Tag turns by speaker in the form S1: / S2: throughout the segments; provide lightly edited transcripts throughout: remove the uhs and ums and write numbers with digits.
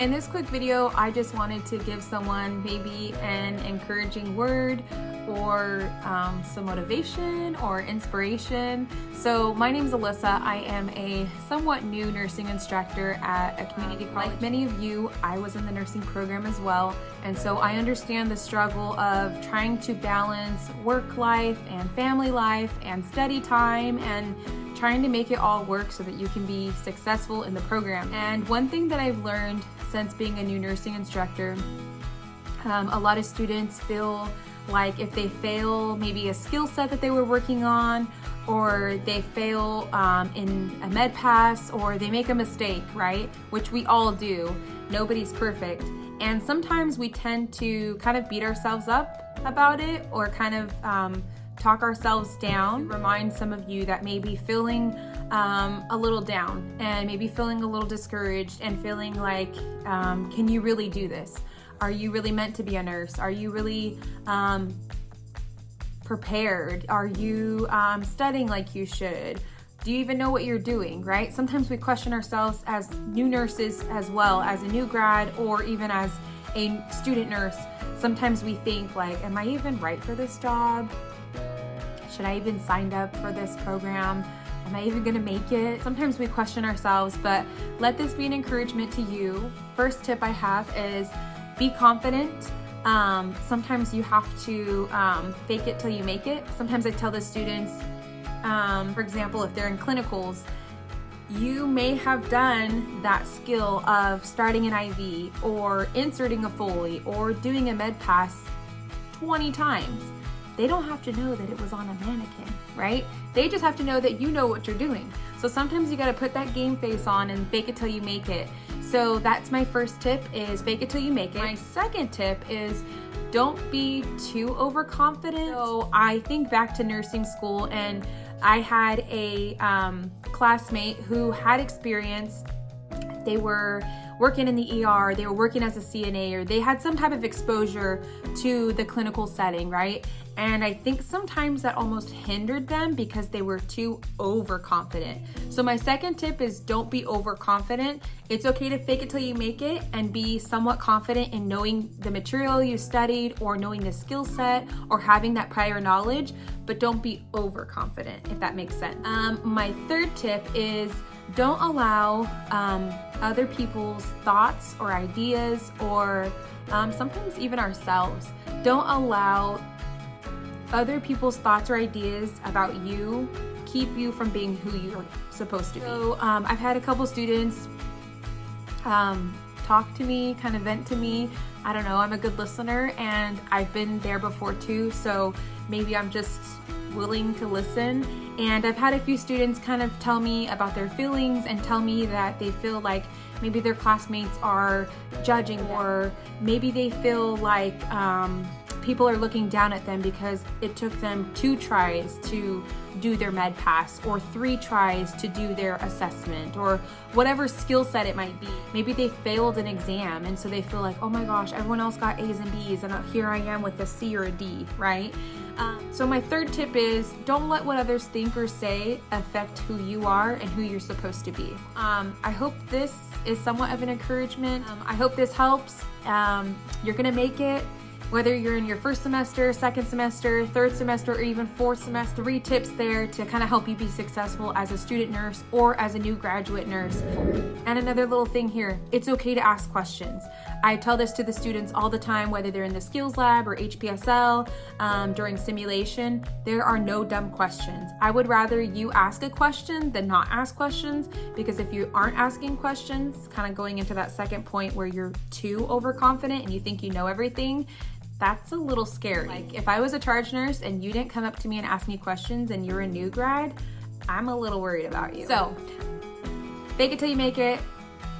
S1: In this quick video, I just wanted to give someone maybe an encouraging word or some motivation or inspiration. So my name is Alyssa. I am a somewhat new nursing instructor at a community college. Like many of you, I was in the nursing program as well. And so I understand the struggle of trying to balance work life and family life and study time and trying to make it all work so that you can be successful in the program. And one thing that I've learned since being a new nursing instructor, a lot of students feel like if they fail maybe a skill set that they were working on, or they fail in a med pass, or they make a mistake, right? Which we all do. Nobody's perfect. And sometimes we tend to kind of beat ourselves up about it, or kind of talk ourselves down. Remind some of you that may be feeling a little down and maybe feeling a little discouraged and feeling like, can you really do this? Are you really meant to be a nurse? Are you really prepared? Are you studying like you should? Do you even know what you're doing, right? Sometimes we question ourselves as new nurses as well, as a new grad, or even as a student nurse. Sometimes we think like, am I even right for this job? Should I even sign up for this program? Am I even gonna make it? Sometimes we question ourselves, but let this be an encouragement to you. First tip I have is be confident. Sometimes you have to fake it till you make it. Sometimes I tell the students, for example, if they're in clinicals, you may have done that skill of starting an IV or inserting a Foley or doing a med pass 20 times. They don't have to know that it was on a mannequin, right? They just have to know that you know what you're doing. So sometimes you gotta put that game face on and fake it till you make it. So that's my first tip, is fake it till you make it. My second tip is don't be too overconfident. So I think back to nursing school, and I had a classmate who had experience. They were working in the ER, they were working as a CNA, or they had some type of exposure to the clinical setting, right? And I think sometimes that almost hindered them because they were too overconfident. So my second tip is don't be overconfident. It's okay to fake it till you make it and be somewhat confident in knowing the material you studied, or knowing the skill set, or having that prior knowledge, but don't be overconfident, if that makes sense. My third tip is don't allow other people's thoughts or ideas, or sometimes even ourselves. Don't allow other people's thoughts or ideas about you keep you from being who you're supposed to be. So I've had a couple students talk to me, kind of vent to me. I don't know, I'm a good listener, and I've been there before too, so maybe I'm just willing to listen. And I've had a few students kind of tell me about their feelings and tell me that they feel like maybe their classmates are judging, or maybe they feel like people are looking down at them because it took them 2 tries to do their med pass, or 3 tries to do their assessment, or whatever skill set it might be. Maybe they failed an exam, and so they feel like, oh my gosh, everyone else got A's and B's, and here I am with a C or a D, right? So my third tip is don't let what others think or say affect who you are and who you're supposed to be. I hope this is somewhat of an encouragement. I hope this helps. You're gonna make it. Whether you're in your first semester, second semester, third semester, or even fourth semester, 3 tips there to kind of help you be successful as a student nurse or as a new graduate nurse. And another little thing here, it's okay to ask questions. I tell this to the students all the time, whether they're in the skills lab or HPSL, during simulation, there are no dumb questions. I would rather you ask a question than not ask questions, because if you aren't asking questions, kind of going into that second point where you're too overconfident and you think you know everything, that's a little scary. Like if I was a charge nurse and you didn't come up to me and ask me questions and you're a new grad, I'm a little worried about you. So fake it till you make it.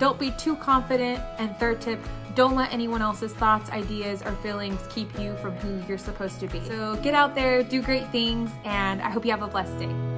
S1: Don't be too confident. And third tip, don't let anyone else's thoughts, ideas, or feelings keep you from who you're supposed to be. So get out there, do great things, and I hope you have a blessed day.